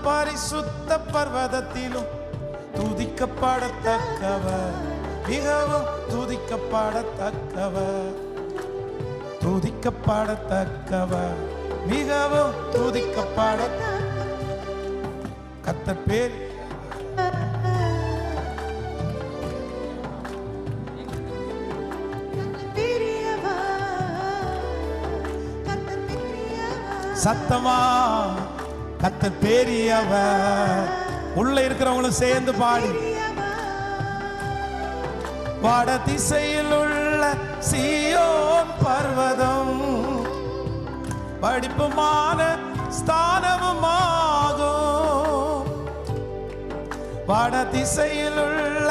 பரிசுத்த பர்வதத்திலும் துதிக்கப்படத்தக்கவர், மிகவும் துதிக்கப்படத்தக்கவர், துதிக்கப்படத்தக்கவர், மிகவும் துதிக்கப்பட கர்த்தர் பேர் சத்தமா கர்த்தர் பெரியவர். உள்ள இருக்கிறவங்களும் சேர்ந்து பாடி. வட திசையில் உள்ள சீயோன் பர்வதம் படிப்புமான ஸ்தானமுமாகும். வட திசையில் உள்ள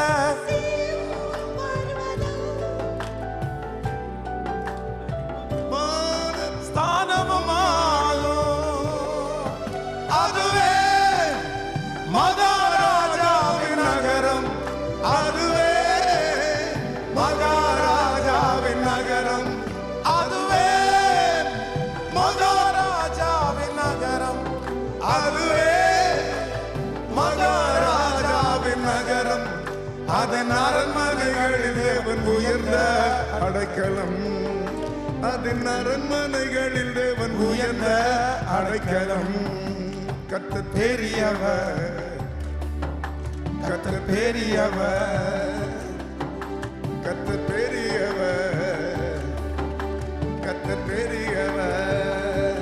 அதன் அரண்மனைகளில் தேவன் உயர்ந்த அடைக்கலம். அதன் அரண்மனைகளில் தேவன் உயர்ந்த அடைக்கலம். கர்த்தர் பெரியவர், கர்த்தர் பெரியவர், கர்த்தர் பெரியவர், கர்த்தர் பெரியவர்.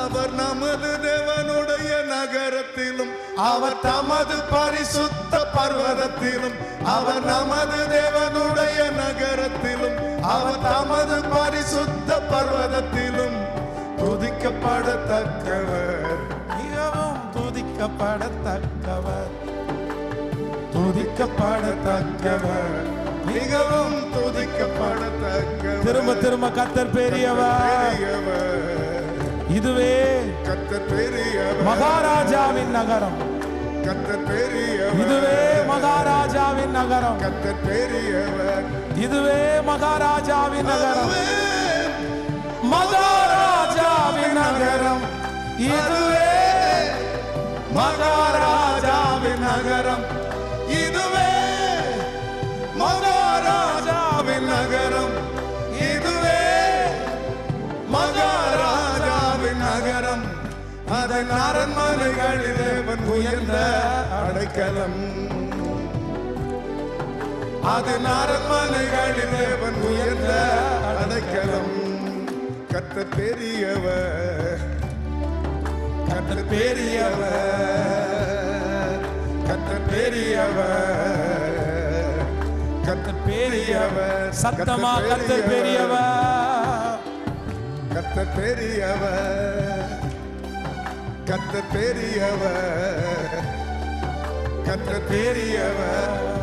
அவர் நமது தேவனுடைய நகரத்திலும் அவர் தமது பரிசுத்த பர்வதத்திலும், அவர் நமது தேவனுடைய நகரத்திலும் அவர் தமது பரிசுத்த பர்வதத்திலும் துதிக்கப்படத்தக்கவர், மிகவும் துதிக்கப்படத்தக்கவர், துதிக்கப்படத்தக்கவர், மிகவும் துதிக்கப்படத்தக்கவர். திரும்ப திரும்ப கர்த்தர் பெரியவர். இதுவே கர்த்தர் பெரியவர், மகாராஜாவின் நகரம். கர்த்தர் பெரியவர், இதுவே மகாராஜாவின் நகரம். கர்த்தர் பெரியவர், இதுவே மகாராஜாவின் நகரம். மகாராஜாவின் நகரம், இதுவே மகாராஜாவின் நகரம். இதுவே மகாராஜாவின் நகரம். இதுவே மகாராஜாவின் நகரம். அதன் அரண்மனைகளில் தேவன் உயர்ந்த அடைக்கலம். அதன் அரண்மனைகளில் தேவன் உயர்ந்த அடைக்கலம். கர்த்தர் பெரியவர், கர்த்தர் பெரியவர், கர்த்தர் பெரியவர், கர்த்தர் பெரியவர். சத்தமா கர்த்தர் பெரியவர், கர்த்தர் பெரியவர், கர்த்தர் பெரியவர், கர்த்தர் பெரியவர்.